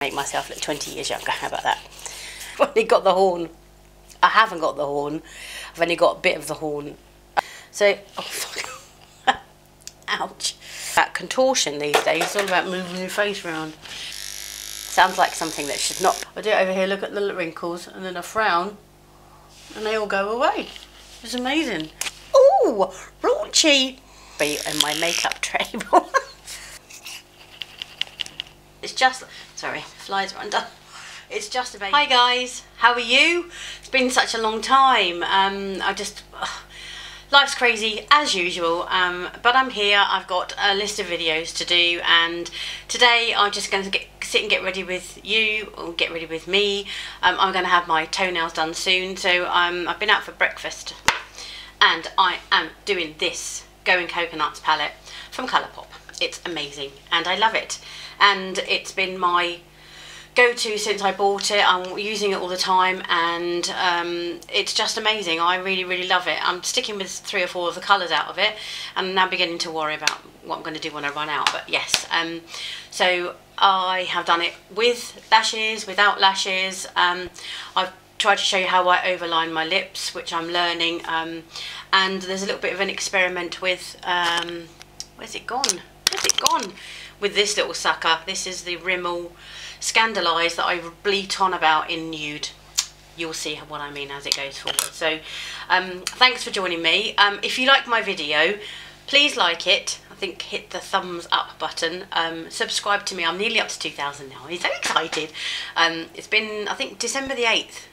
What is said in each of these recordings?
Make myself look 20 years younger. How about that? I've only got the horn. I haven't got the horn. I've only got a bit of the horn. So, oh fuck. Ouch. That contortion these days, it's all about moving your face around. Sounds like something that should not. I do it over here, look at the wrinkles, and then I frown, and they all go away. It's amazing. Ooh, raunchy. Be in my makeup table. It's just, sorry, flies are undone. It's just a baby. Hi guys, how are you? It's been such a long time. Life's crazy as usual, but I'm here. I've got a list of videos to do, and today I'm just going to sit and get ready with you, or get ready with me. I'm going to have my toenails done soon, so I've been out for breakfast, and I am doing this Going Coconuts palette from Colourpop. It's amazing, and I love it, and it's been my go-to since I bought it. I'm using it all the time, and it's just amazing. I really love it. I'm sticking with 3 or 4 of the colours out of it, and I'm now beginning to worry about what I'm going to do when I run out. But yes, so I have done it with lashes, without lashes. I've tried to show you how I overline my lips, which I'm learning, and there's a little bit of an experiment with where's it gone with this little sucker. This is the Rimmel Scandaleyes that I bleat on about in Nude. You'll see what I mean as it goes forward. So thanks for joining me. If you like my video, please like it. I think hit the thumbs up button. Subscribe to me. I'm nearly up to 2,000 now. I'm so excited. It's been, I think, December the 8th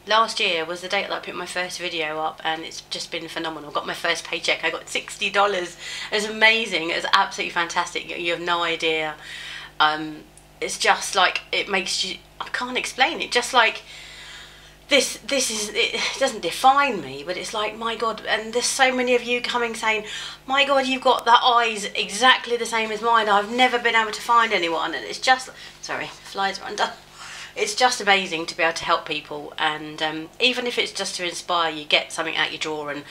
last year was the date that I put my first video up, and it's just been phenomenal. I got my first paycheck. I got $60. It was amazing. It was absolutely fantastic. You have no idea. It's just like, it makes you, I can't explain it, just like this is, it doesn't define me, but it's like, my God. And there's so many of you coming saying, my God, you've got the eyes exactly the same as mine. I've never been able to find anyone. And it's just, sorry, flies are undone. It's just amazing to be able to help people, and even if it's just to inspire you, get something out your drawer and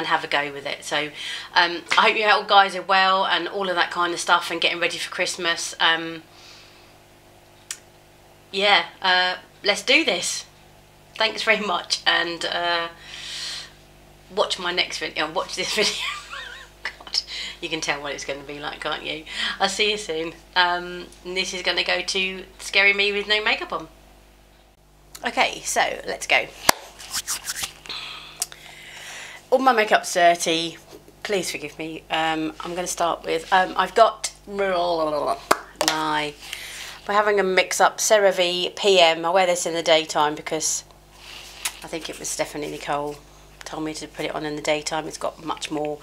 have a go with it. So I hope you all guys are well and all of that kind of stuff, and getting ready for Christmas. Yeah, let's do this. Thanks very much, and watch my next video. Watch this video. God, you can tell what it's going to be like, can't you? I'll see you soon. This is going to go to Scary Me with no makeup on. Okay, so let's go. All my makeup's dirty. Please forgive me. I'm going to start with, I've got we're having a mix-up CeraVe PM. I wear this in the daytime because I think it was Stephanie Nicole told me to put it on in the daytime. It's got much more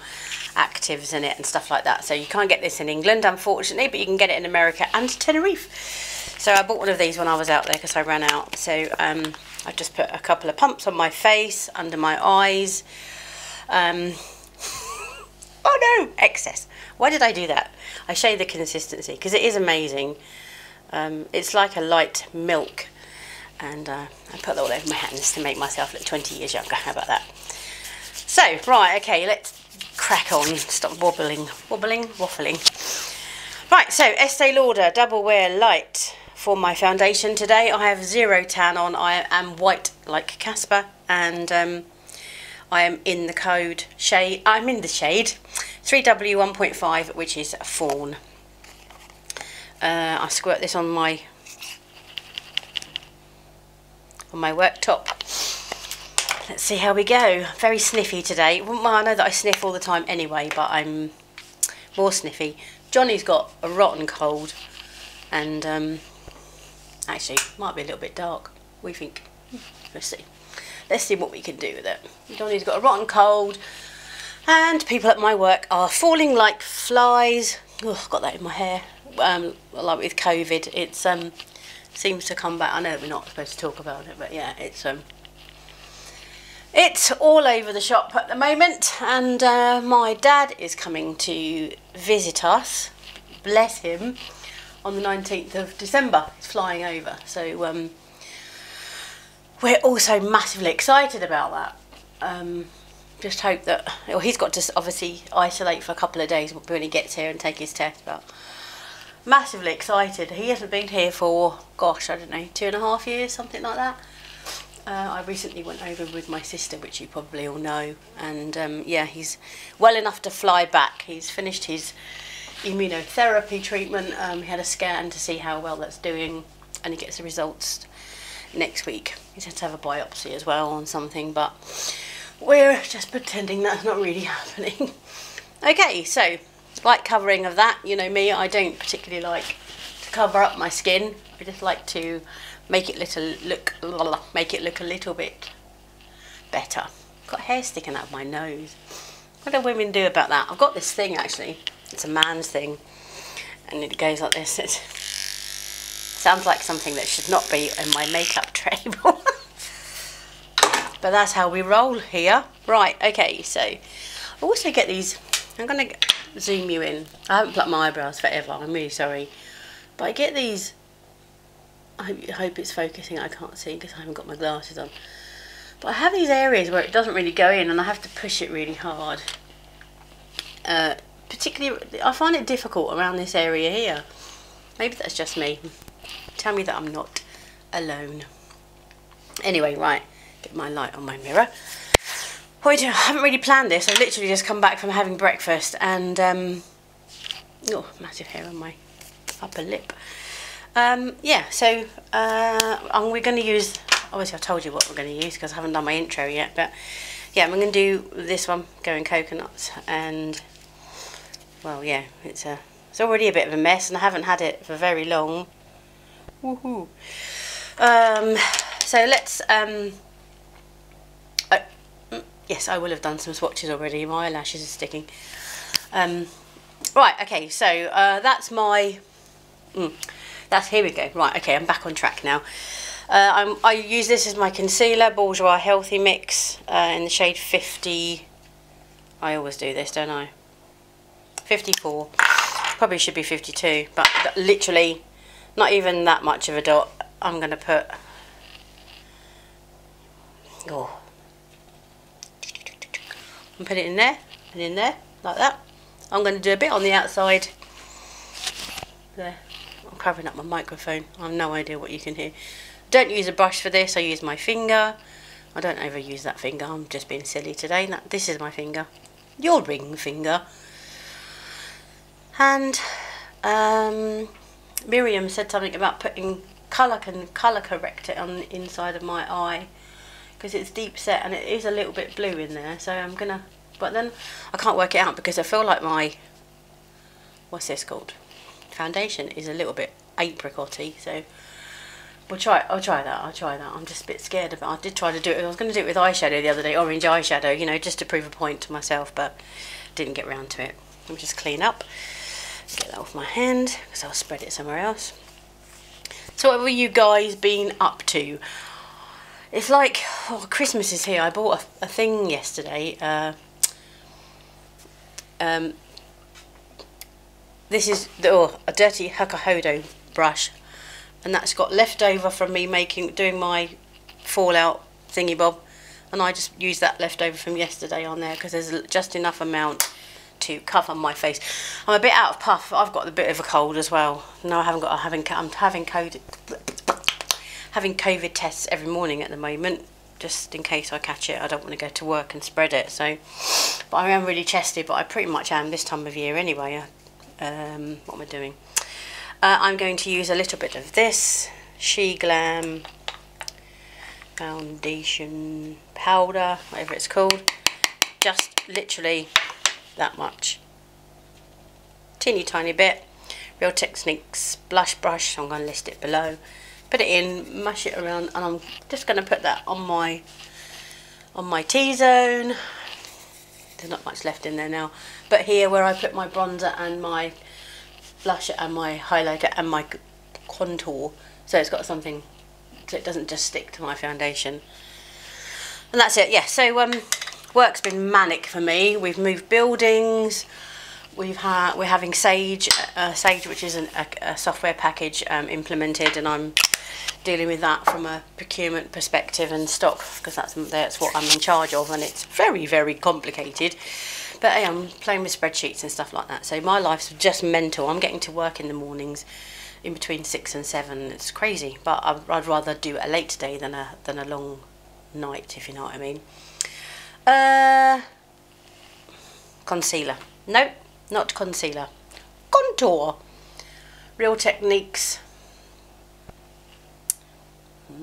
actives in it and stuff like that. So you can't get this in England, unfortunately, but you can get it in America and Tenerife. So I bought one of these when I was out there because I ran out. So I just put a couple of pumps on my face, under my eyes. Oh no, excess. Why did I do that? I show you the consistency because it is amazing. It's like a light milk, and I put that all over my hands to make myself look 20 years younger. How about that? So, right, okay, let's crack on. Stop waffling. Right, so Estee Lauder Double Wear Light for my foundation today. I have 0 tan on. I am white like Casper, and I am in the code shade. I'm in the shade 3W1.5, which is fawn. I squirt this on my worktop. Let's see how we go. Very sniffy today. Well, I know that I sniff all the time anyway, but I'm more sniffy. Johnny's got a rotten cold, and actually might be a little bit dark. What do you think? Let's see. Let's see what we can do with it. Johnny's got a rotten cold, and people at my work are falling like flies. Oh, I've got that in my hair. Like with COVID, it seems to come back. I know we're not supposed to talk about it, but yeah, it's all over the shop at the moment. And my dad is coming to visit us, bless him, on the 19th of December. He's flying over, so we're also massively excited about that. Just hope that, well, he's got to obviously isolate for a couple of days when he gets here and take his test, but massively excited. He hasn't been here for, gosh, I don't know, 2.5 years, something like that. I recently went over with my sister, which you probably all know, and yeah, he's well enough to fly back. He's finished his immunotherapy treatment. He had a scan to see how well that's doing, and he gets the results next week. He's had to have a biopsy as well on something, but we're just pretending that's not really happening. Okay, so light covering of that. You know me, I don't particularly like to cover up my skin. I just like to make it look a little bit better. Got hair sticking out of my nose. What do women do about that? I've got this thing actually. It's a man's thing, and it goes like this. It sounds like something that should not be in my makeup table. But that's how we roll here. Right, okay, so I also get these. I'm going to zoom you in. I haven't plucked my eyebrows forever, I'm really sorry. But I get these, I hope it's focusing, I can't see because I haven't got my glasses on. But I have these areas where it doesn't really go in and I have to push it really hard. Particularly, I find it difficult around this area here. Maybe that's just me. Tell me that I'm not alone. Anyway, right, get my light on my mirror. I haven't really planned this. I've literally just come back from having breakfast and oh, massive hair on my upper lip. Yeah, so we're going to use, obviously I told you what we're going to use because I haven't done my intro yet, but yeah, I'm going to do this one, Going Coconuts, and well, yeah, it's already a bit of a mess and I haven't had it for very long. Woohoo! So let's yes, I will have done some swatches already. My eyelashes are sticking. Right, okay, so that's my... here we go. Right, okay, I'm back on track now. I use this as my concealer, Bourjois Healthy Mix, in the shade 50... I always do this, don't I? 54. Probably should be 52, but literally not even that much of a dot. I'm going to put... Oh... and put it in there and in there like that. I'm going to do a bit on the outside there. I'm covering up my microphone. I have no idea what you can hear. Don't use a brush for this. I use my finger. I don't ever use that finger. I'm just being silly today. This is my finger, your ring finger. And Miriam said something about putting colour corrector on the inside of my eye, because it's deep set and it is a little bit blue in there, so I'm gonna, but then I can't work it out because I feel like my, what's this called, foundation is a little bit apricot-y, so I'll try that. I'm just a bit scared of it. I did try to do it, I was going to do it with eyeshadow the other day, orange eyeshadow, you know, just to prove a point to myself, but didn't get round to it. Let me just clean up, get that off my hand because I'll spread it somewhere else. So what have you guys been up to? It's like, oh, Christmas is here. I bought a thing yesterday. This is a dirty Huda brush, and that's got leftover from me doing my fallout thingy bob, and I just used that leftover from yesterday on there because there's just enough amount to cover my face. I'm a bit out of puff. I've got a bit of a cold as well. No, I haven't got. I'm having COVID tests every morning at the moment, just in case I catch it. I don't want to go to work and spread it, so, but I am really chesty, but I pretty much am this time of year anyway. What am I doing? I'm going to use a little bit of this She Glam foundation powder, whatever it's called, just literally that much, teeny tiny bit. Real Techniques blush brush, I'm going to list it below. Put it in, mash it around, and I'm just going to put that on my T-zone. There's not much left in there now, but here where I put my bronzer and my blusher and my highlighter and my contour, so it's got something, so it doesn't just stick to my foundation. And that's it. Yeah, so work's been manic for me. We've moved buildings. We're having Sage, which is a software package implemented, and I'm dealing with that from a procurement perspective and stock, because that's what I'm in charge of, and it's very, very complicated. But hey, I'm playing with spreadsheets and stuff like that, so my life's just mental. I'm getting to work in the mornings in between 6 and 7. It's crazy, but I'd rather do a late day than a long night, if you know what I mean. Concealer. Nope, not concealer. Contour. Real Techniques. I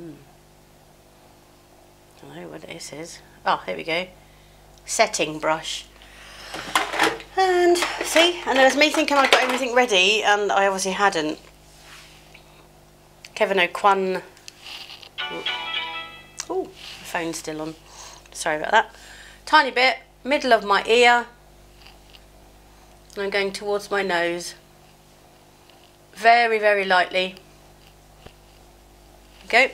don't know what this is. Oh, here we go. Setting brush. And see, and there was me thinking I'd got everything ready, and I obviously hadn't. Kevyn Aucoin. Oh, the phone's still on. Sorry about that. Tiny bit, middle of my ear. And I'm going towards my nose. Very, very lightly. Go.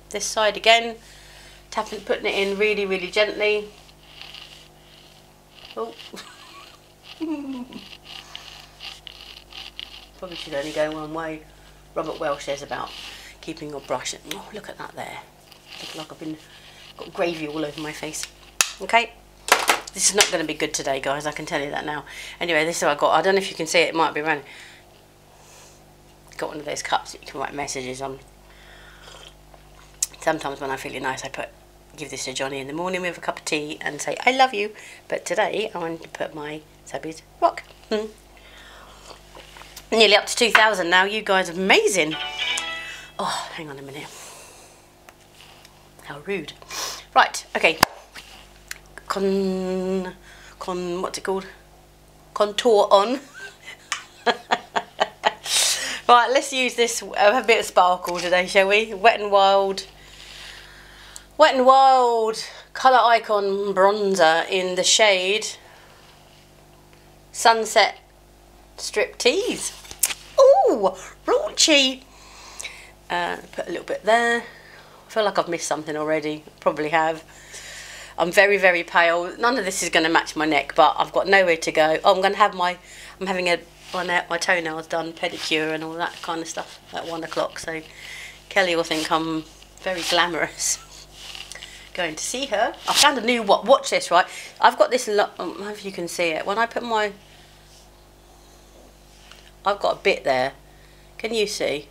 This side again. Tapping, putting it in really, really gently. Oh. Probably should only go one way. Robert Welsh says about keeping your brush. Oh, look at that there. Look like I've got gravy all over my face. Okay. This is not going to be good today, guys. I can tell you that now. Anyway, this is what I got. I don't know if you can see it. It might be running. Got one of those cups that you can write messages on. Sometimes when I'm feeling nice, I give this to Johnny in the morning with a cup of tea and say, I love you. But today, I want to put my Subbies Rock. Nearly up to 2,000 now. You guys are amazing. Oh, hang on a minute. How rude. Right, okay. What's it called? Contour on. Right, let's use this, a bit of sparkle today, shall we? Wet n Wild Colour Icon Bronzer in the shade Sunset Striptease. Ooh, raunchy. Put a little bit there. I feel like I've missed something already. Probably have. I'm very, very pale. None of this is going to match my neck, but I've got nowhere to go. Oh, I'm having my toenails done, pedicure and all that kind of stuff at 1 o'clock. So Kelly will think I'm very glamorous. Going to see her. I found a new watch this, right? I've got this, I don't know if you can see it. When I put I've got a bit there. Can you see?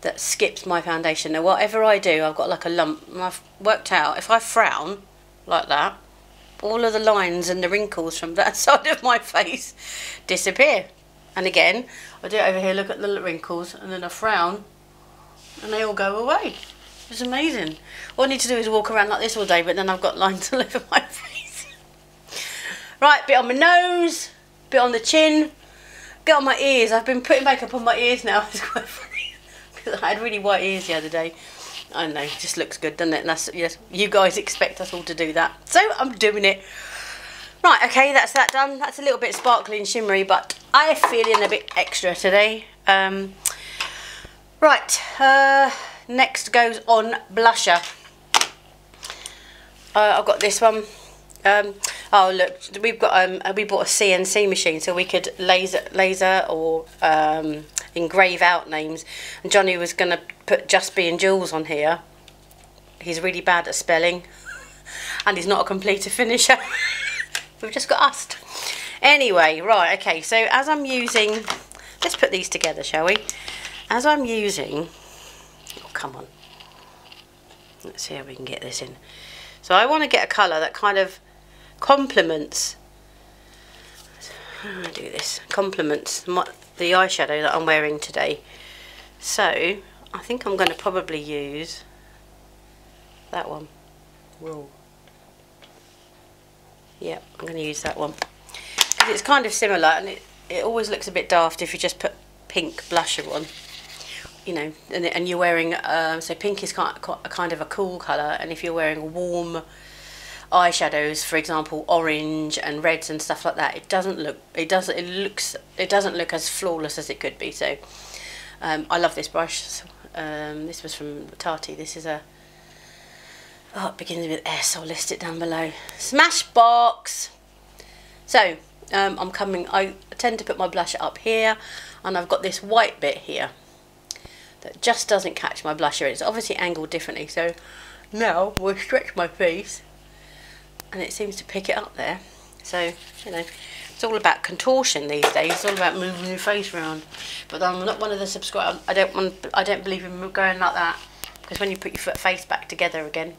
That skips my foundation. Now whatever I do, I've got like a lump. And I've worked out, if I frown like that, all of the lines and the wrinkles from that side of my face disappear. And again, I do it over here, look at the wrinkles, and then I frown, and they all go away. It's amazing. All I need to do is walk around like this all day, but then I've got lines all over my face. Right, bit on my nose, bit on the chin, bit on my ears. I've been putting makeup on my ears now. It's quite funny. Because I had really white ears the other day. I don't know, it just looks good, doesn't it? And that's, yes, you guys expect us all to do that. So I'm doing it. Right, okay, that's that done. That's a little bit sparkly and shimmery, but I'm feeling a bit extra today. Right, next goes on blusher. I've got this one. Oh look, we bought a CNC machine so we could laser or engrave out names, and Johnny was going to put Just Being Jules on here. He's really bad at spelling and he's not a completer finisher. We've just got us. Anyway, right, okay, so as I'm using, let's put these together, shall we? As I'm using, oh come on, let's see how we can get this in. So I want to get a colour that kind of complements, how do I do this? Complements the eyeshadow that I'm wearing today. So I think I'm going to probably use that one. Whoa. Yep, I'm going to use that one because it's kind of similar, and it always looks a bit daft if you just put pink blusher on, you know, and you're wearing so pink is kind of a cool colour, and if you're wearing warm eyeshadows, for example orange and reds and stuff like that, it doesn't look as flawless as it could be. So I love this brush. This was from Tati. This is a, oh, it begins with S. I'll list it down below. Smashbox. So I tend to put my blusher up here, and I've got this white bit here that just doesn't catch my blusher. It's obviously angled differently, so now we'll stretch my face and it seems to pick it up there. So, you know, it's all about contortion these days. It's all about moving your face around. But I'm not one of the subscribers. I don't believe in going like that, because when you put your face back together again,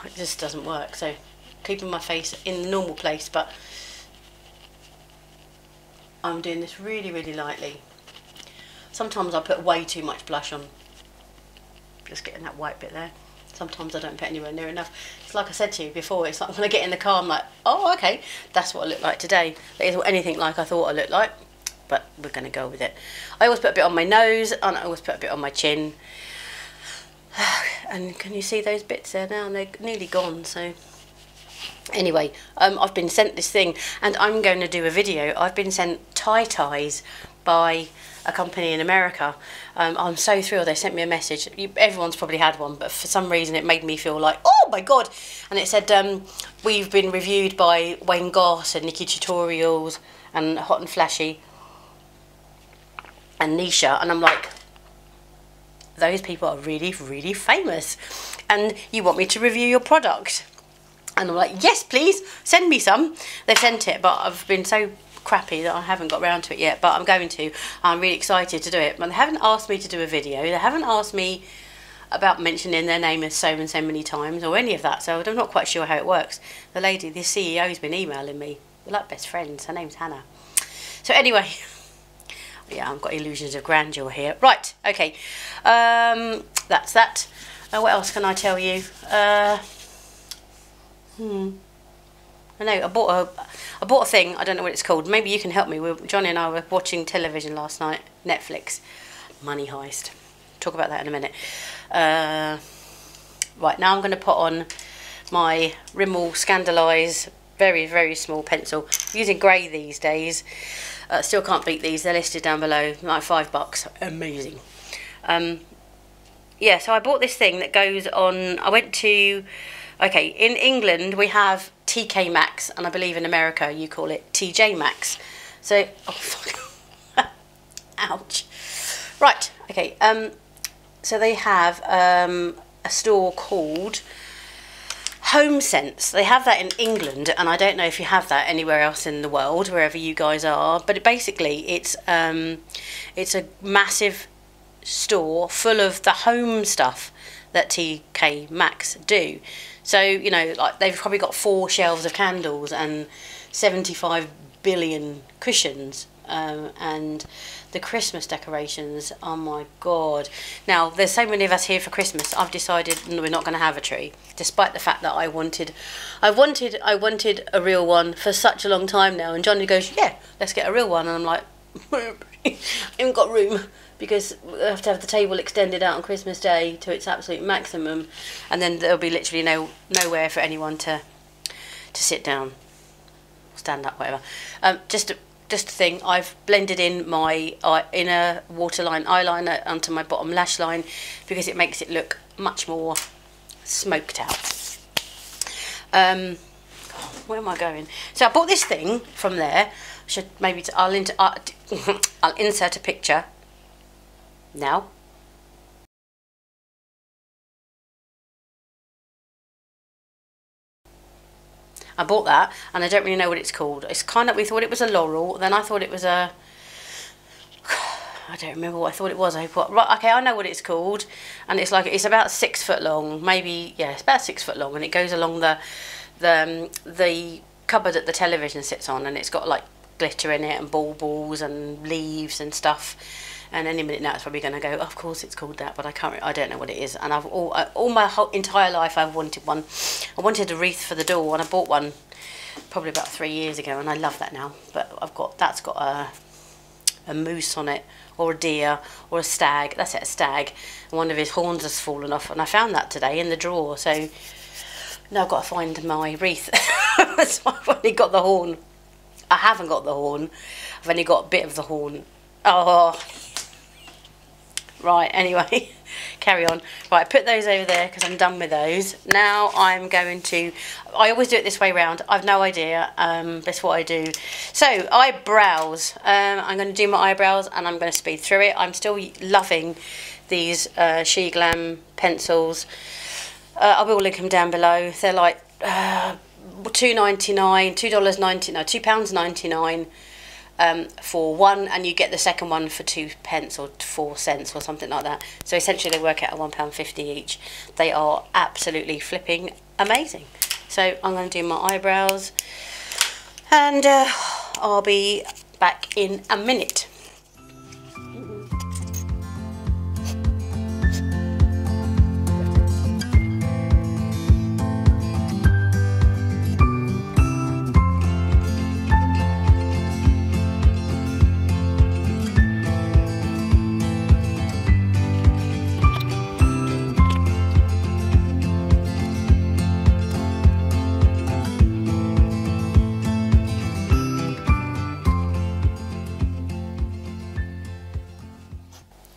it just doesn't work. So, keeping my face in the normal place, but I'm doing this really, really lightly. Sometimes I put way too much blush on. Just getting that white bit there. Sometimes I don't put anywhere near enough. It's like I said to you before, it's like when I get in the car, I'm like, oh, okay, that's what I look like today. That isn't anything like I thought I looked like, but we're going to go with it. I always put a bit on my nose, and I always put a bit on my chin. And can you see those bits there now? They're nearly gone, so... Anyway, I've been sent this thing, and I'm going to do a video. I've been sent tie-ties by a company in America. I'm so thrilled. They sent me a message. Everyone's probably had one, but for some reason it made me feel like, oh my god. And it said, we've been reviewed by Wayne Goss and EyesTutorual and Hot and Flashy and Nisha, and I'm like, those people are really, really famous, and you want me to review your product? And I'm like, yes, please, send me some. They've sent it, but I've been so crappy that I haven't got round to it yet, but I'm going to. I'm really excited to do it. But they haven't asked me to do a video. They haven't asked me about mentioning their name so and so many times or any of that, so I'm not quite sure how it works. The lady, the CEO's been emailing me. We're like best friends. Her name's Hannah. So anyway, yeah, I've got illusions of grandeur here. Right, okay. That's that. What else can I tell you? I know, I bought a thing, I don't know what it's called. Maybe you can help me. Johnny and I were watching television last night, Netflix, Money Heist. Talk about that in a minute. Right, now I'm going to put on my Rimmel Scandaleyes, very, very small pencil. I'm using grey these days. Still can't beat these. They're listed down below, like $5. Amazing. Yeah, so I bought this thing that goes on. I went to... Okay, in England we have TK Maxx, and I believe in America you call it TJ Maxx. So, oh fuck, ouch. Right, okay, so they have a store called Home Sense. They have that in England, and I don't know if you have that anywhere else in the world, wherever you guys are, but basically it's a massive store full of the home stuff that TK Maxx do. So, you know, like they've probably got 4 shelves of candles and 75 billion cushions, and the Christmas decorations, oh my god. Now, there's so many of us here for Christmas, I've decided we're not going to have a tree, despite the fact that I wanted a real one for such a long time now, and Johnny goes, yeah, let's get a real one, and I'm like, I haven't got room, because we have to have the table extended out on Christmas Day to its absolute maximum, and then there'll be literally nowhere for anyone to sit down, stand up, whatever. Just a thing, I've blended in my inner waterline eyeliner onto my bottom lash line because it makes it look much more smoked out. Where am I going? So I bought this thing from there. I'll insert a picture now. I bought that, and I don't really know what it's called. It's kind of, we thought it was a laurel, then I thought it was a, I don't remember what I thought it was. Right, okay, I know what it's called, and it's like, it's about 6 foot long, maybe, yeah, it's about 6 foot long, and it goes along the cupboard that the television sits on, and it's got like glitter in it and balls and leaves and stuff. And any minute now it's probably going to go, of course it's called that, but I don't know what it is. And I've all my whole entire life I've wanted one. I wanted a wreath for the door, and I bought one probably about 3 years ago, and I love that now. But that's got a moose on it, or a deer, or a stag. That's it, a stag. And one of his horns has fallen off, and I found that today in the drawer. So now I've got to find my wreath. So I've only got the horn. I haven't got the horn. I've only got a bit of the horn. Oh. Right, anyway, carry on. Right, put those over there because I'm done with those. Now I'm going to, I always do it this way round. I've no idea, that's what I do. So, eyebrows. I'm going to do my eyebrows, and I'm going to speed through it. I'm still loving these She Glam pencils. I will link them down below. They're like $2.99, £2.99 for one, and you get the second one for 2p or 4 cents or something like that. So essentially they work out at £1.50 each. They are absolutely flipping amazing. So I'm going to do my eyebrows, and I'll be back in a minute.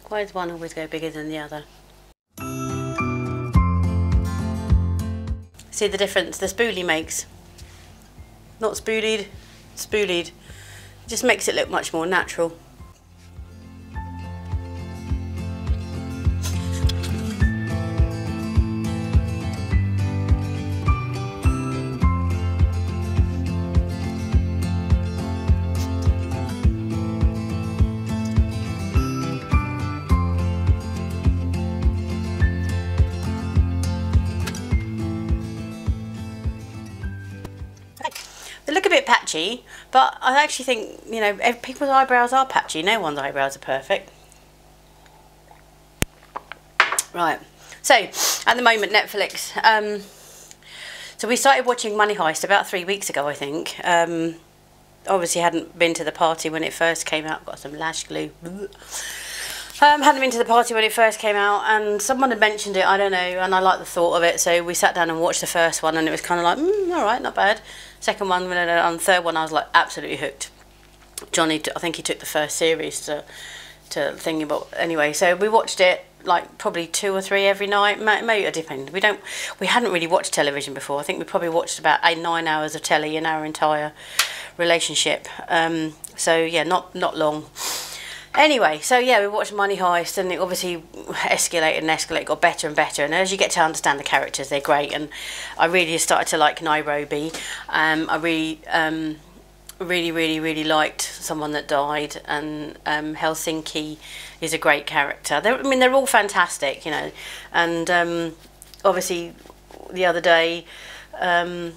Why does one always go bigger than the other? See the difference the spoolie makes? Not spoolied, spoolied. It just makes it look much more natural. They look a bit patchy, but I actually think, you know, people's eyebrows are patchy. No one's eyebrows are perfect. Right, so at the moment, Netflix. So we started watching Money Heist about 3 weeks ago, I think. Obviously hadn't been to the party when it first came out. Got some lash glue. Hadn't been to the party when it first came out, and someone had mentioned it, I don't know, and I liked the thought of it, so we sat down and watched the first one, and it was kind of like, alright, not bad. Second one, and the third one, I was like absolutely hooked. Johnny, I think he took the first series to thingy, but anyway, so we watched it like probably 2 or 3 every night. Maybe it depends. We hadn't really watched television before. I think we probably watched about 8-9 hours of telly in our entire relationship. So yeah, not long. Anyway, so yeah, we watched Money Heist, and it obviously escalated and escalated, got better and better, and as you get to understand the characters, they're great, and I really started to like Nairobi. I really liked Someone That Died, and Helsinki is a great character. I mean, they're all fantastic, you know, and obviously the other day, I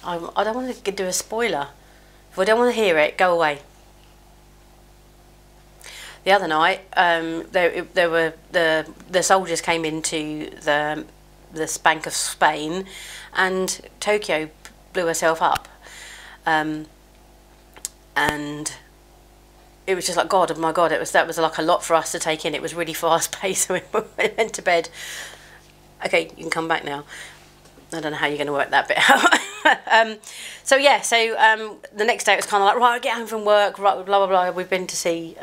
don't want to do a spoiler. If I don't want to hear it, go away. The other night, there were the soldiers came into the Bank of Spain, and Tokyo blew herself up, and it was just like, God, oh my God, that was like a lot for us to take in. It was really fast paced, so we went to bed. Okay, you can come back now. I don't know how you're going to work that bit out. So yeah, so the next day it was kind of like, right, get home from work, right, blah blah blah. We've been to see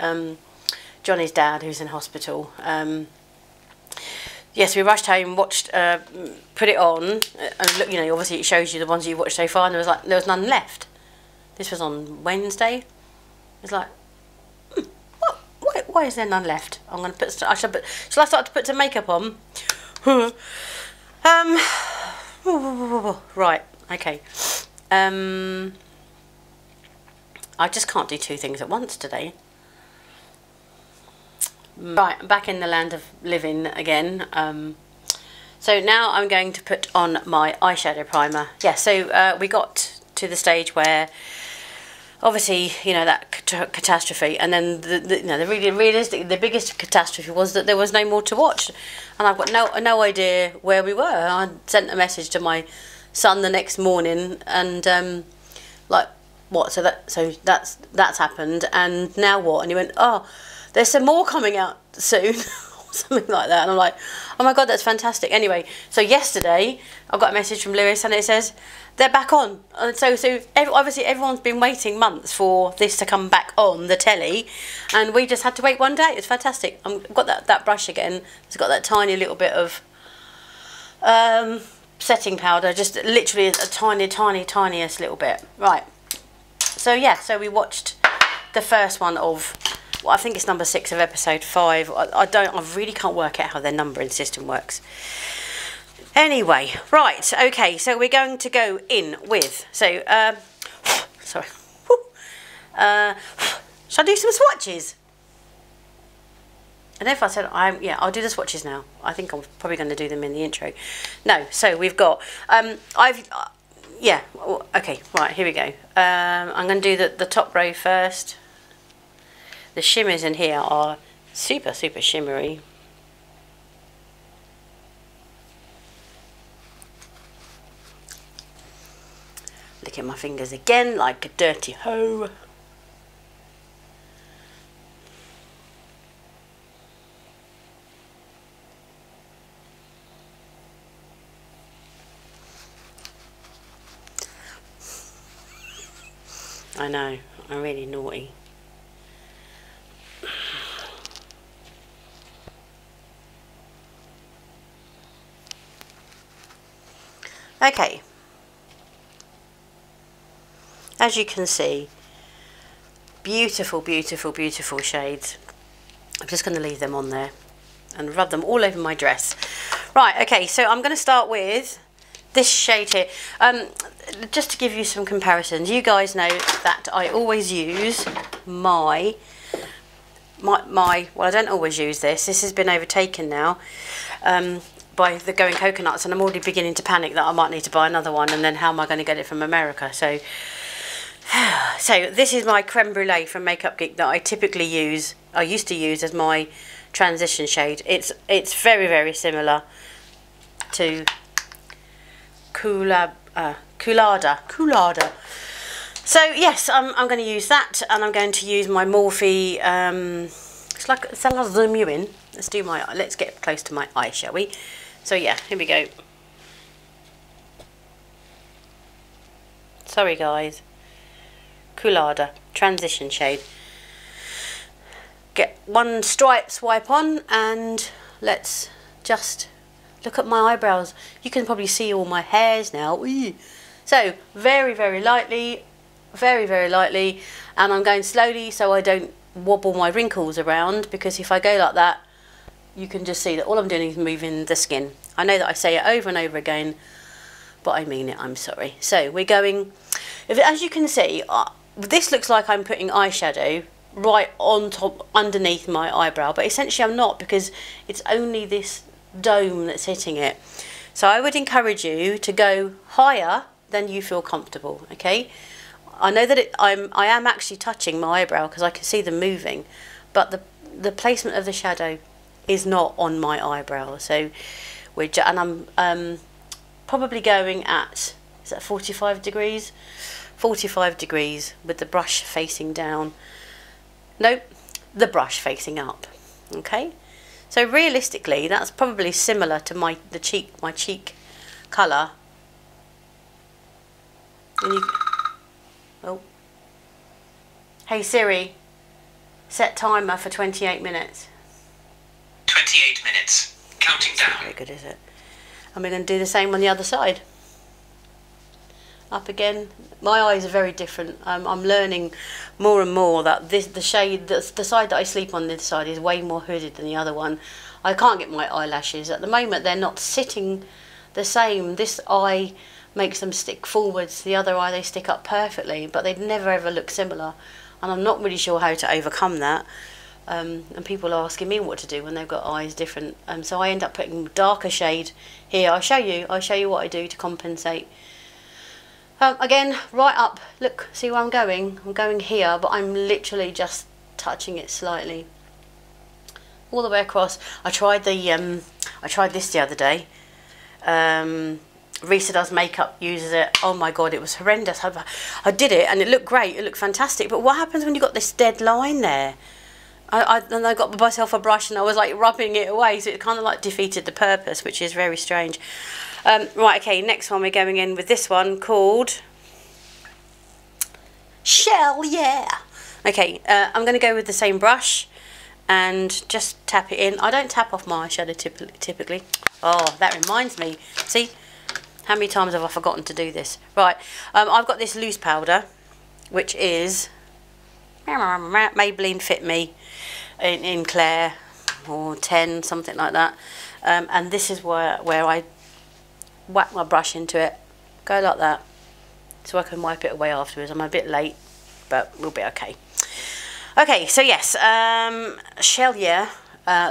Johnny's dad, who's in hospital. Yes, we rushed home, watched, put it on, and look, you know, obviously it shows you the ones you watched so far, and there was none left. This was on Wednesday. It's like, why is there none left? I'm going to put. Shall I start to put some makeup on? Right. Okay. I just can't do 2 things at once today. Right, I'm back in the land of living again. So now I'm going to put on my eyeshadow primer. Yeah, so we got to the stage where, obviously, you know, that catastrophe, and then the biggest catastrophe was that there was no more to watch, and I've got no idea where we were. I sent a message to my son the next morning, and like, what? So that's happened, and now what? And he went, oh, there's some more coming out soon, or something like that. And I'm like, oh my God, that's fantastic. Anyway, so yesterday I got a message from Lewis, and it says they're back on. And so obviously everyone's been waiting months for this to come back on the telly, and we just had to wait one day. It's fantastic. I've got that brush again. It's got that tiny little bit of setting powder, just literally a tiniest little bit. Right. So yeah, so we watched the first one of, well, I think it's number 6 of episode 5. I really can't work out how their numbering system works. Anyway, right, okay, so we're going to go in with, so, sorry, shall I do some swatches? And if I said, yeah, I'll do the swatches now. I think I'm probably going to do them in the intro. No, so we've got, yeah, okay, right, here we go. I'm going to do the top row first. The shimmers in here are super, super shimmery. Look at my fingers again like a dirty hoe. I know, I'm really naughty. Okay. As you can see, beautiful, beautiful, beautiful shades. I'm just going to leave them on there and rub them all over my dress. Right, okay, so I'm going to start with this shade here. Just to give you some comparisons, you guys know that I always use my well, I don't always use this. This has been overtaken now by the Going Coconuts, and I'm already beginning to panic that I might need to buy another one, and then how am I going to get it from America? So this is my creme brulee from Makeup Geek that I typically use. I used to use as my transition shade. It's very, very similar to Lauder. So yes, I'm going to use that, and I'm going to use my Morphe. It's like ZOOM. Let's get close to my eye, shall we? So yeah, here we go. Sorry guys. Lauder transition shade. Get one stripe swipe on, and let's just look at my eyebrows. You can probably see all my hairs now. Eee. So very, very lightly, very, very lightly, and I'm going slowly so I don't wobble my wrinkles around, because if I go like that, you can just see that all I'm doing is moving the skin. I know that I say it over and over again, but I mean it, I'm sorry. So we're going, as you can see, this looks like I'm putting eyeshadow right on top, underneath my eyebrow, but essentially I'm not, because it's only this dome that's hitting it. So I would encourage you to go higher than you feel comfortable, okay? I know that I am actually touching my eyebrow because I can see them moving, but the placement of the shadow is not on my eyebrow. So and I'm probably going at, is that 45 degrees? 45 degrees with the brush facing down. Nope, the brush facing up. Okay, so realistically, that's probably similar to my cheek colour. And you, oh, hey Siri, set timer for 28 minutes. 28 minutes, counting down. Very good, is it? And we're going to do the same on the other side. Up again. My eyes are very different. I'm learning more and more that the side that I sleep on this side is way more hooded than the other one. I can't get my eyelashes at the moment. They're not sitting the same. This eye makes them stick forwards. The other eye, they stick up perfectly, but they never ever look similar. And I'm not really sure how to overcome that. And people are asking me what to do when they've got eyes different. So I end up putting darker shade here. I'll show you what I do to compensate. Again, right up, look, see where I'm going? I'm going here, but I'm literally just touching it slightly. All the way across. I tried this the other day. Risa Does Makeup uses it. Oh my god, it was horrendous. I did it and it looked great, it looked fantastic, but what happens when you've got this dead line there? And I got myself a brush and I was like rubbing it away, so it kind of like defeated the purpose, which is very strange. Right, okay, next one we're going in with this one called Shell, yeah. Okay, I'm going to go with the same brush and just tap it in. I don't tap off my eyeshadow typically. Oh, that reminds me. See, how many times have I forgotten to do this? Right, I've got this loose powder, which is Maybelline Fit Me in Claire or 10, something like that. And this is where I whack my brush into it, go like that, so I can wipe it away afterwards. I'm a bit late, but we'll be okay. Okay, so yes, Shell,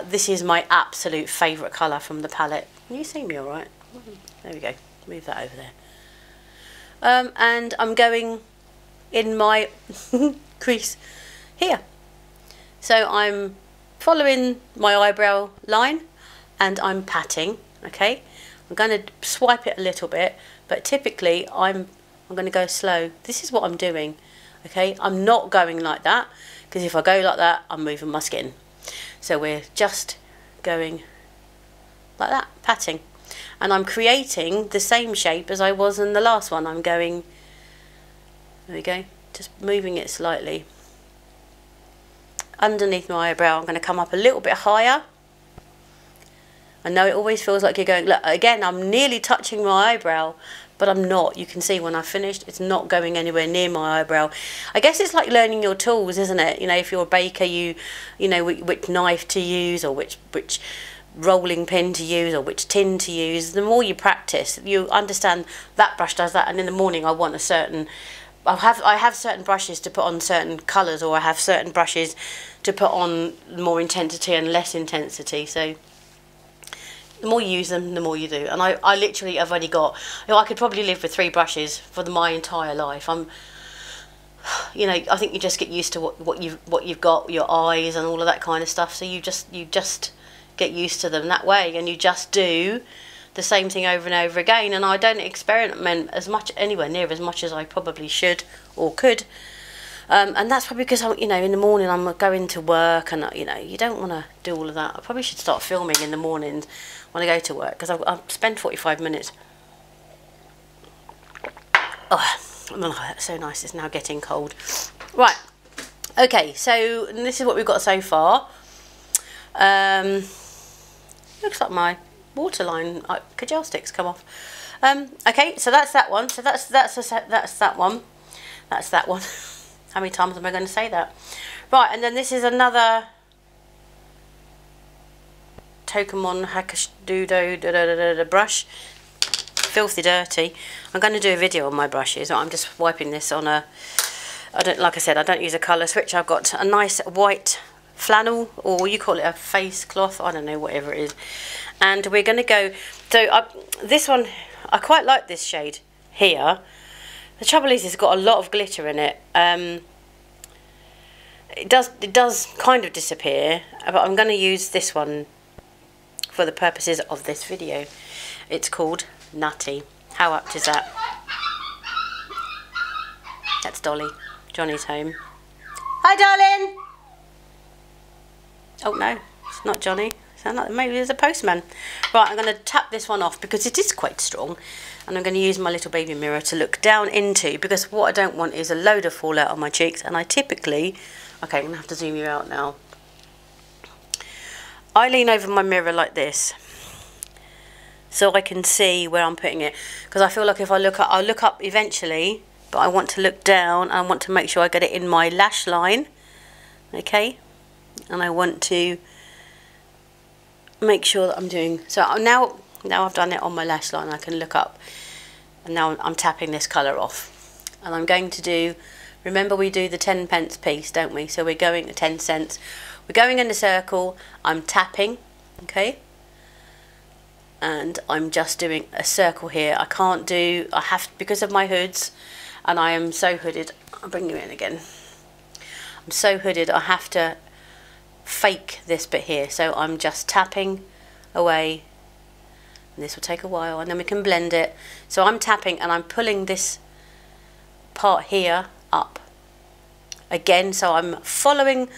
this is my absolute favourite colour from the palette. Can you see me all right? There we go, move that over there. And I'm going in my crease here. So I'm following my eyebrow line and I'm patting, okay? I'm going to swipe it a little bit, but typically I'm going to go slow. This is what I'm doing, okay? I'm not going like that, because if I go like that, I'm moving my skin. So we're just going like that, patting. And I'm creating the same shape as I was in the last one. I'm going, there we go, just moving it slightly. Underneath my eyebrow, I'm going to come up a little bit higher. I know it always feels like you're going, look, again, I'm nearly touching my eyebrow, but I'm not. You can see when I've finished, it's not going anywhere near my eyebrow. I guess it's like learning your tools, isn't it? You know, if you're a baker, you know which knife to use, or which rolling pin to use, or which tin to use. The more you practice, you understand that brush does that, and in the morning I want a certain, I have certain brushes to put on certain colours, or I have certain brushes to put on more intensity and less intensity. So the more you use them, the more you do. And I literally have only got, you know, I could probably live with 3 brushes for my entire life. You know, I think you just get used to what you've got, your eyes and all of that kind of stuff. So you just get used to them that way, and you just do the same thing over and over again. And I don't experiment as much, anywhere near as much as I probably should or could. And that's probably because, you know, in the morning I'm going to work, and you know, you don't want to do all of that. I probably should start filming in the mornings when I go to work, because I spend 45 minutes. Oh, that's so nice. It's now getting cold. Right. Okay, so this is what we've got so far. Looks like my waterline gel sticks come off. Okay, so that's that one. So that's that one. That's that one. How many times am I going to say that? Right, and then this is another Tokemon Hackasdoodle brush. Filthy dirty. I'm going to do a video on my brushes. I'm just wiping this on a, like I said, I don't use a colour switch. I've got a nice white flannel, or you call it a face cloth, I don't know, whatever it is. And we're going to go, so this one, I quite like this shade here. The trouble is, it's got a lot of glitter in it. It does kind of disappear, but I'm going to use this one for the purposes of this video. It's called Nutty. How apt is that? That's Dolly. Johnny's home. Hi, darling! Oh no, it's not Johnny. Sound like maybe there's a postman. Right, I'm going to tap this one off because it is quite strong, and I'm going to use my little baby mirror to look down into, because what I don't want is a load of fallout on my cheeks. And I typically, okay, I'm going to have to zoom you out now. I lean over my mirror like this, so I can see where I'm putting it, because I feel like if I look up, I'll look up eventually, but I want to look down. I want to make sure I get it in my lash line, okay, and I want to make sure that I'm doing, so now I've done it on my lash line, I can look up, and now I'm tapping this colour off, and I'm going to do, remember we do the 10p piece, don't we? So we're going at 10 cents, we're going in a circle, I'm tapping, okay, and I'm just doing a circle here. I can't do, I have, because of my hoods, and I am so hooded, I'll bring you in again, I'm so hooded, I have to fake this bit here, so I'm just tapping away, and this will take a while, and then we can blend it. So I'm tapping and I'm pulling this part here up again, so I'm following,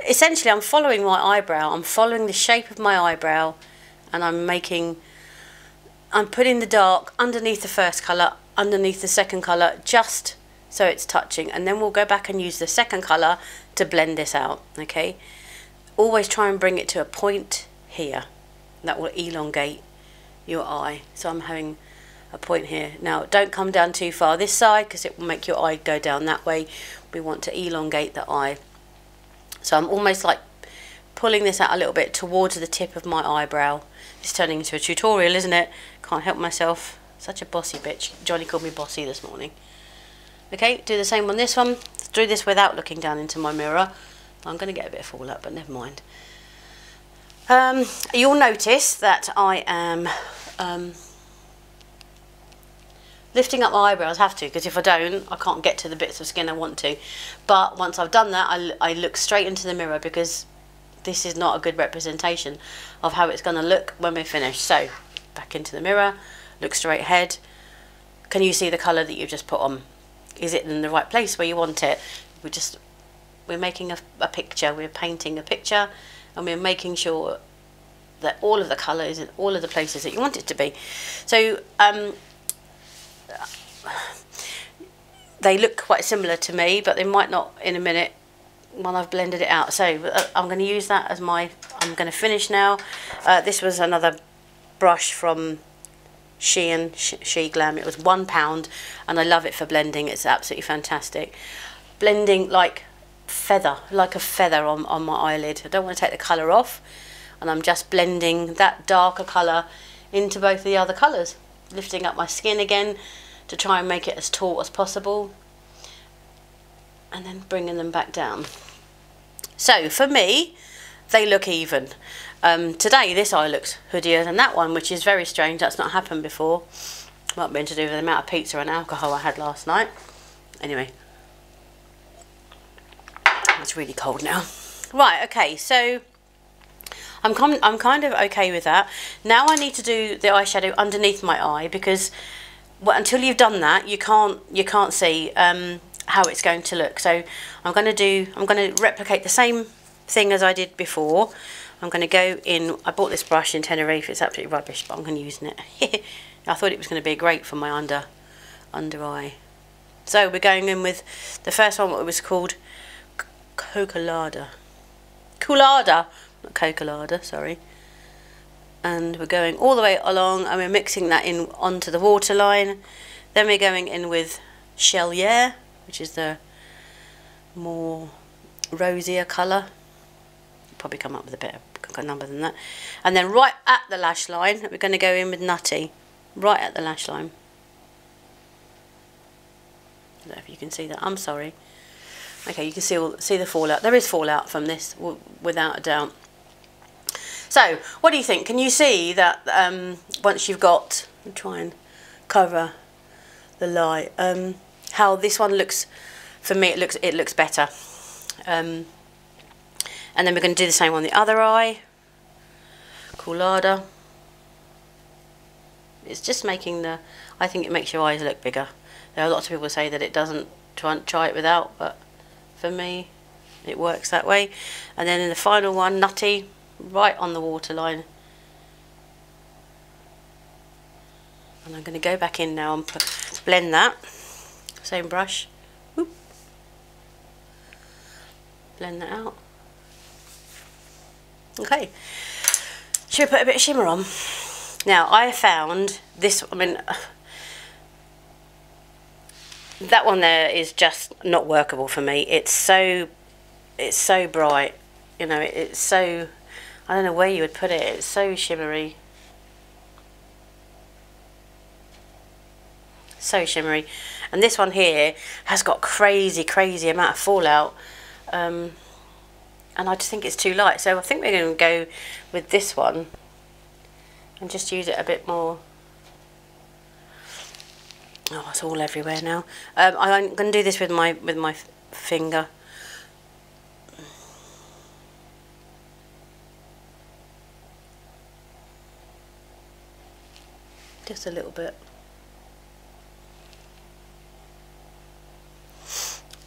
essentially I'm following my eyebrow, I'm following the shape of my eyebrow, and I'm putting the dark underneath the first colour, underneath the second colour, just so it's touching, and then we'll go back and use the second colour to blend this out, okay? Always try and bring it to a point here. That will elongate your eye. So I'm having a point here. Now don't come down too far this side, because it will make your eye go down that way. We want to elongate the eye. So I'm almost like pulling this out a little bit towards the tip of my eyebrow. It's turning into a tutorial, isn't it? Can't help myself. Such a bossy bitch. Johnny called me bossy this morning. Okay, do the same on this one. Do this without looking down into my mirror. I'm going to get a bit of fallout, but never mind. You'll notice that I am lifting up my eyebrows. I have to, because if I don't, I can't get to the bits of skin I want to. But once I've done that, I look straight into the mirror, because this is not a good representation of how it's going to look when we're finished. So, back into the mirror, look straight ahead. Can you see the colour that you've just put on? Is it in the right place where you want it? We're making a picture, we're painting a picture, and we're making sure that all of the colour is in all of the places that you want it to be. So, they look quite similar to me, but they might not in a minute when I've blended it out. So I'm going to use that as I'm going to finish now. This was another brush from She Glam. It was £1 and I love it for blending. It's absolutely fantastic. Blending like a feather on my eyelid. I don't want to take the colour off, and I'm just blending that darker colour into both the other colours, lifting up my skin again to try and make it as taut as possible, and then bringing them back down. So for me, they look even. Today this eye looks hoodier than that one, which is very strange. That's not happened before. Might have been to do with the amount of pizza and alcohol I had last night. Anyway, it's really cold now. Right, okay, so I'm kind of okay with that. Now I need to do the eyeshadow underneath my eye, because until you've done that, you can't see how it's going to look. So I'm going to replicate the same thing as I did before. I'm going to go in. I bought this brush in Tenerife. It's absolutely rubbish, but I'm going to use it. I thought it was going to be great for my under eye. So we're going in with the first one. What was called Cocolada, not Cocolada, sorry. And we're going all the way along, and we're mixing that in onto the waterline. Then we're going in with Chelier, which is the more rosier colour. Probably come up with a better number than that. And then right at the lash line, we're going to go in with Nutty, right at the lash line. I don't know if you can see that. I'm sorry. Okay, you can see the fallout. There is fallout from this, without a doubt. So, what do you think? Can you see that once you've got, I'll try and cover the light, how this one looks? For me, it looks better. And then we're going to do the same on the other eye. Lauder. It's just making I think it makes your eyes look bigger. There are lots of people who say that it doesn't. Try it without, but for me, it works that way. And then in the final one, Nutty, right on the waterline. And I'm going to go back in now and blend that. Same brush. Whoop. Blend that out. Okay. Should we put a bit of shimmer on? Now, I found this, that one there is just not workable for me. It's so bright. You know, it's so, I don't know where you would put it. It's so shimmery. So shimmery. And this one here has got crazy amount of fallout. And I just think it's too light. So I think we're going to go with this one and just use it a bit more. Oh, it's all everywhere now. I'm going to do this with my finger. Just a little bit.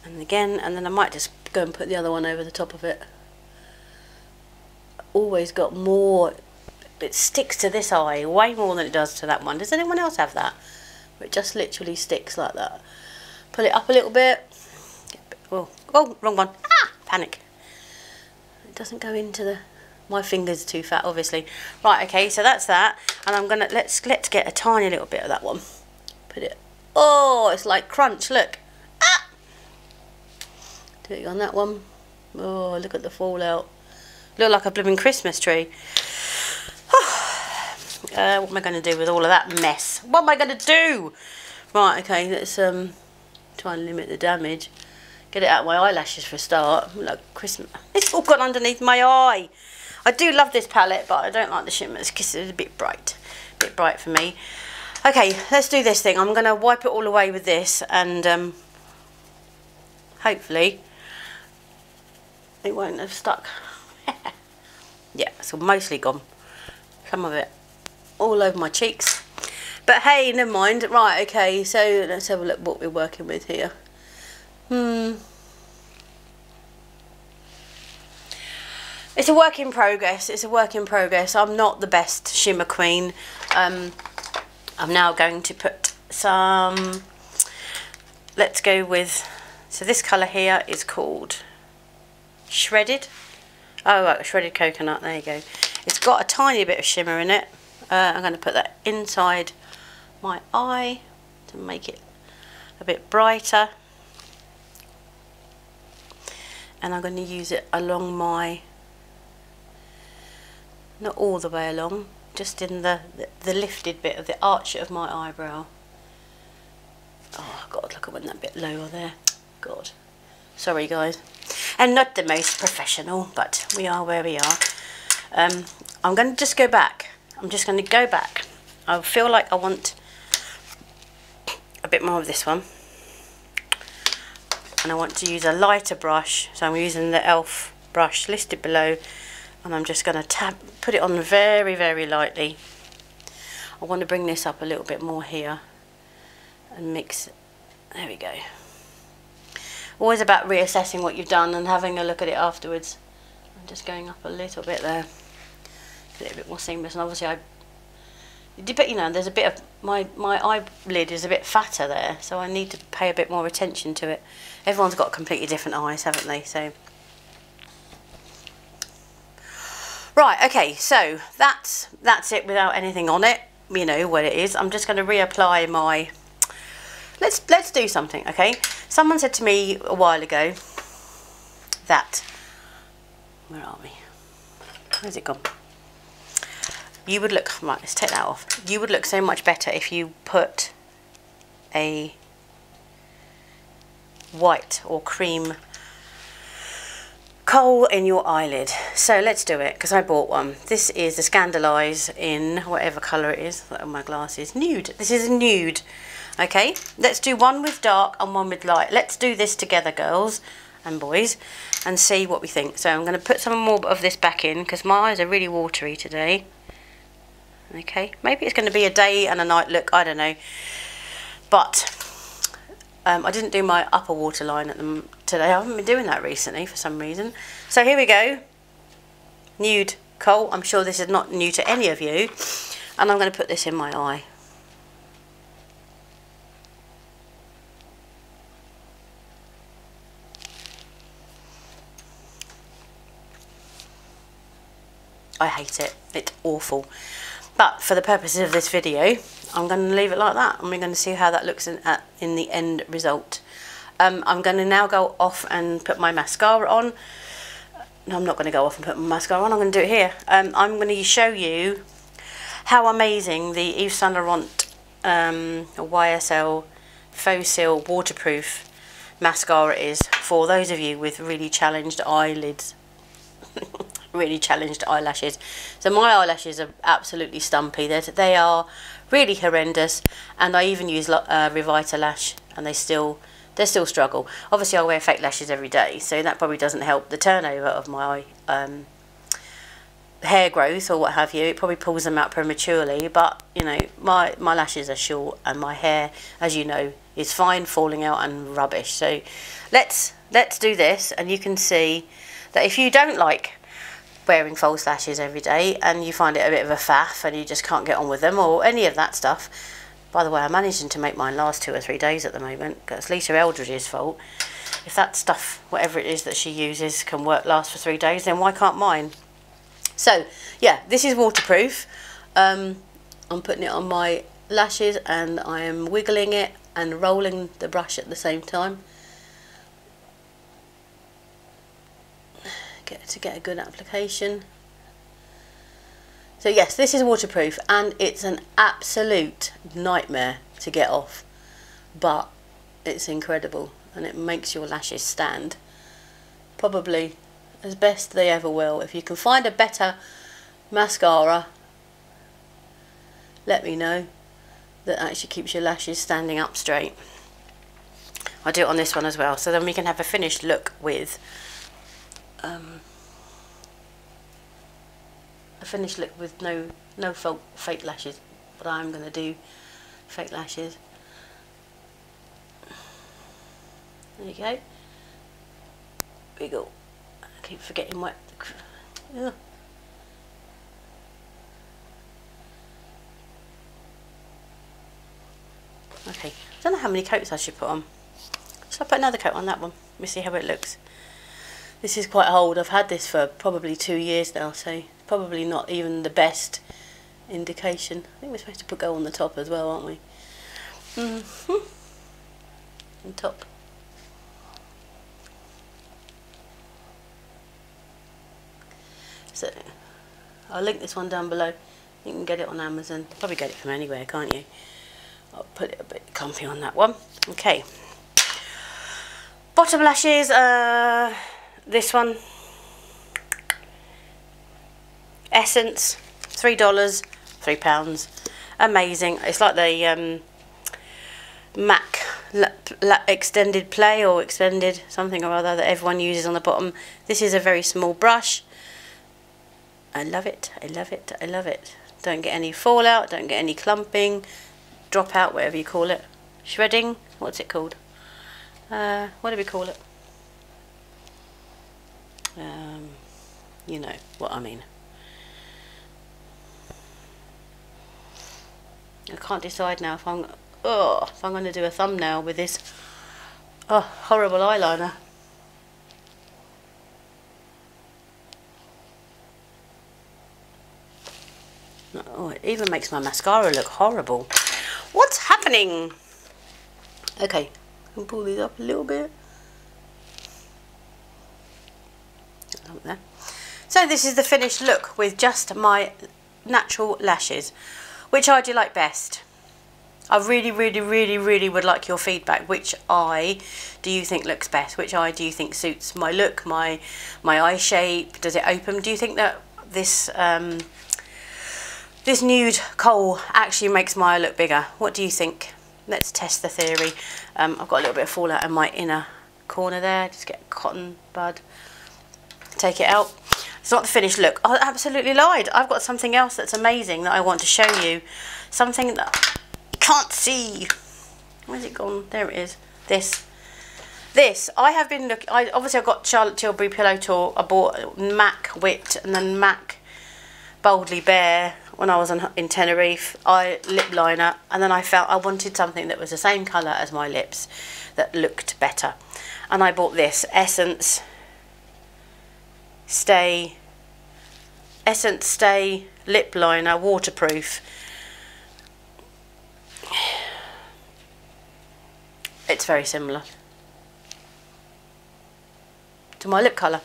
And again, and then I might just go and put the other one over the top of it. Always got more, it sticks to this eye way more than it does to that one. Does anyone else have that? It just literally sticks like that. Pull it up a little bit. Oh, wrong one. Ah, panic. It doesn't go into my finger's too fat, obviously. Right, okay, so that's that. And I'm gonna, let's get a tiny little bit of that one. Put it, oh, it's like crunch, look. Ah! Do it on that one. Oh, look at the fallout. Look like a blooming Christmas tree. What am I going to do with all of that mess? What am I going to do? Right, okay, let's try and limit the damage. Get it out of my eyelashes for a start. Look, Christmas. It's all gone underneath my eye. I do love this palette, but I don't like the shimmers because it's a bit bright. A bit bright for me. Okay, let's do this thing. I'm going to wipe it all away with this, and hopefully it won't have stuck. Yeah, it's mostly gone. Some of it all over my cheeks. But hey, never mind. Right, okay, so let's have a look what we're working with here. It's a work in progress. It's a work in progress. I'm not the best shimmer queen. I'm now going to put some, let's go with, so this colour here is called Shredded. Oh, right, Shredded Coconut, there you go. It's got a tiny bit of shimmer in it. I'm going to put that inside my eye to make it a bit brighter. And I'm going to use it along my, not all the way along, just in the lifted bit of the arch of my eyebrow. Oh God, look, I went that bit lower there. God, sorry guys. And not the most professional, but we are where we are. I'm going to just go back. I'm just going to go back. I feel like I want a bit more of this one. And I want to use a lighter brush. So I'm using the e.l.f. brush listed below. And I'm just going to put it on very, very lightly. I want to bring this up a little bit more here. And mix it. There we go. Always about reassessing what you've done and having a look at it afterwards. I'm just going up a little bit there. Get it a bit more seamless, and obviously you know, there's a bit of my eyelid is a bit fatter there, so I need to pay a bit more attention to it. Everyone's got completely different eyes, haven't they? So right, okay, so that's it without anything on it. You know what it is. I'm just going to reapply my. Let's do something, okay? Someone said to me a while ago that, where are we? Where's it gone? You would look, right, let's take that off. You would look so much better if you put a white or cream Kohl in your eyelid. So let's do it, because I bought one. This is the Scandaleyes in whatever colour it is. Look at my glasses. Nude. This is nude. Okay, let's do one with dark and one with light. Let's do this together, girls and boys, and see what we think. So I'm going to put some more of this back in, because my eyes are really watery today. Okay, maybe it's going to be a day and a night look, I don't know. But I didn't do my upper waterline at them today. I haven't been doing that recently for some reason. So here we go. Nude Kohl. I'm sure this is not new to any of you. And I'm going to put this in my eye. I hate it. It's awful. But for the purposes of this video, I'm going to leave it like that, and we're going to see how that looks in the end result. I'm going to now go off and put my mascara on. No, I'm not going to go off and put my mascara on. I'm going to do it here. I'm going to show you how amazing the Yves Saint Laurent YSL Faux Cils waterproof mascara is for those of you with really challenged eyelids. Really challenged eyelashes. So my eyelashes are absolutely stumpy. They are really horrendous, and I even use Revita lash, and they still struggle. Obviously I wear fake lashes every day, so that probably doesn't help the turnover of my hair growth or what have you. It probably pulls them out prematurely, but you know, my lashes are short, and my hair, as you know, is fine, falling out and rubbish. So let's do this, and you can see that if you don't like wearing false lashes every day and you find it a bit of a faff and you just can't get on with them or any of that stuff. By the way, I'm managing to make mine last 2 or 3 days at the moment. It's Lisa Eldridge's fault. If that stuff, whatever it is that she uses, can last for 3 days, then why can't mine? So yeah, this is waterproof. I'm putting it on my lashes, and I am wiggling it and rolling the brush at the same time. To get a good application. So yes, this is waterproof and it's an absolute nightmare to get off, but it's incredible and it makes your lashes stand probably as best they ever will. If you can find a better mascara, let me know, that actually keeps your lashes standing up straight. I'll do it on this one as well, so then we can have a finished look with no fake lashes, but I'm going to do fake lashes. There you go. Here we go. I keep forgetting what. Ugh. Okay, I don't know how many coats I should put on. Shall I put another coat on that one? Let me see how it looks. This is quite old. I've had this for probably 2 years now, so probably not even the best indication. I think we're supposed to put go on the top as well, aren't we? On top. So I'll link this one down below. You can get it on Amazon. Probably get it from anywhere, can't you? I'll put it a bit comfy on that one. Okay. Bottom lashes, this one. Essence, $3, £3. Amazing. It's like the MAC extended play or extended something or other that everyone uses on the bottom. This is a very small brush. I love it, I love it, I love it. Don't get any fallout, don't get any clumping, drop out, whatever you call it. Shredding, what's it called? What do we call it? You know what I mean. I can't decide now if I'm going to do a thumbnail with this horrible eyeliner. Oh, it even makes my mascara look horrible. What's happening? Okay, I'll pull these up a little bit. There. So this is the finished look with just my natural lashes. Which eye do you like best? I really would like your feedback. Which eye do you think looks best? Which eye do you think suits my look, my eye shape? Does it open? Do you think that this this nude Kohl actually makes my eye look bigger? What do you think? Let's test the theory. I've got a little bit of fallout in my inner corner there. Just get a cotton bud. Take it out. It's not the finished look. I absolutely lied. I've got something else that's amazing that I want to show you. Something that you can't see. Where's it gone? There it is. This. I have been looking. Obviously I got Charlotte Tilbury Pillow Talk. I bought MAC Wit and then MAC Boldly Bare when I was in Tenerife. Lip liner, and then I felt I wanted something that was the same colour as my lips that looked better. And I bought this Essence Stay lip liner, waterproof. It's very similar to my lip colour.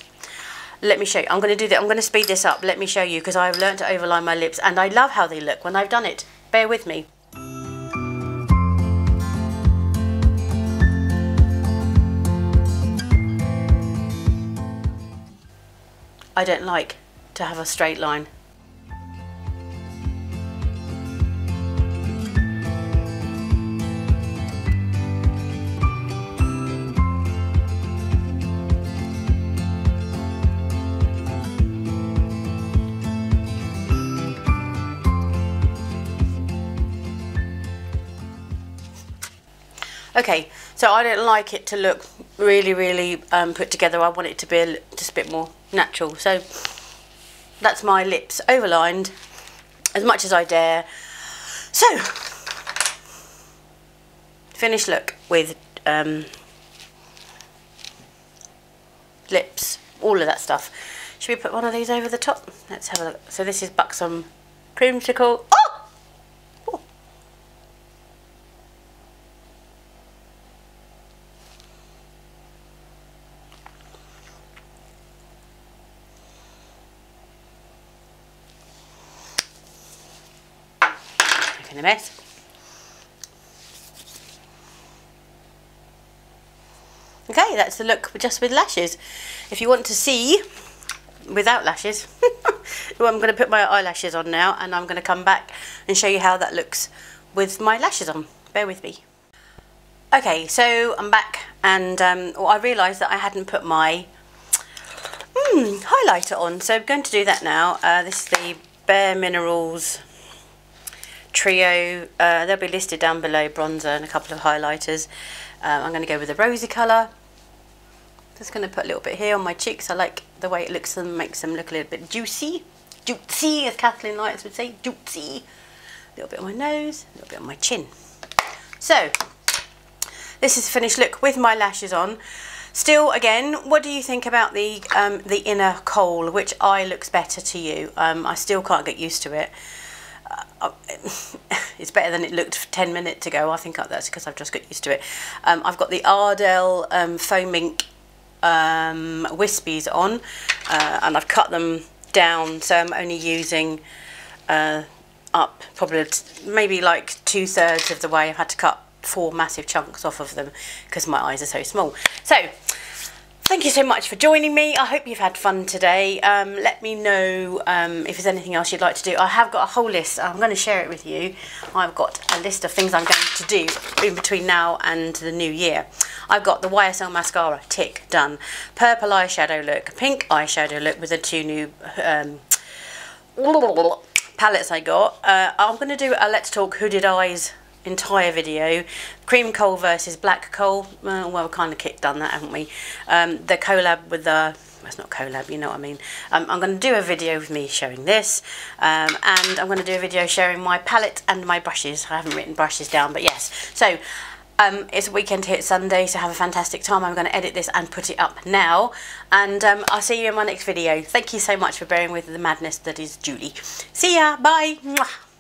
Let me show you. I'm going to do that. I'm going to speed this up. Let me show you, because I've learned to overline my lips and I love how they look when I've done it. Bear with me. I don't like to have a straight line. Okay, so I don't like it to look really put together. I want it to be just a bit more natural. So that's my lips overlined as much as I dare. So finished look with lips, all of that stuff. Should we put one of these over the top? Let's have a look. So this is Buxom Creamsicle. Oh! in a mess. Okay, that's the look just with lashes. If you want to see without lashes, well, I'm going to put my eyelashes on now, and I'm going to come back and show you how that looks with my lashes on. Bear with me. Okay, so I'm back, and I realised that I hadn't put my highlighter on, so I'm going to do that now. This is the Bare Minerals Trio. They'll be listed down below, bronzer and a couple of highlighters. I'm going to go with the rosy colour. Just going to put a little bit here on my cheeks. I like the way it looks and makes them look a little bit juicy. Juicy, as Kathleen Lights would say, juicy. A little bit on my nose, a little bit on my chin. So, this is the finished look with my lashes on. Still, again, what do you think about the inner Kohl? Which eye looks better to you? I still can't get used to it. It's better than it looked 10 minutes ago. I think that's because I've just got used to it. I've got the Ardell Faux Mink Wispies on, and I've cut them down, so I'm only using up probably maybe like 2/3 of the way. I've had to cut 4 massive chunks off of them because my eyes are so small. So thank you so much for joining me. I hope you've had fun today. Let me know if there's anything else you'd like to do. I have got a whole list. I'm going to share it with you. I've got a list of things I'm going to do in between now and the new year. I've got the YSL mascara, tick, done. Purple eyeshadow look, pink eyeshadow look with the 2 new palettes I got. I'm going to do a Let's Talk Hooded Eyes entire video. Cream Kohl versus Black Kohl. Well, we've kind of done that, haven't we? The collab with the... It's not collab, you know what I mean. I'm going to do a video with me showing this, and I'm going to do a video showing my palette and my brushes. I haven't written brushes down, but yes. So it's a weekend here, it's Sunday, so have a fantastic time. I'm going to edit this and put it up now, and I'll see you in my next video. Thank you so much for bearing with the madness that is Julie. See ya, bye. Mwah.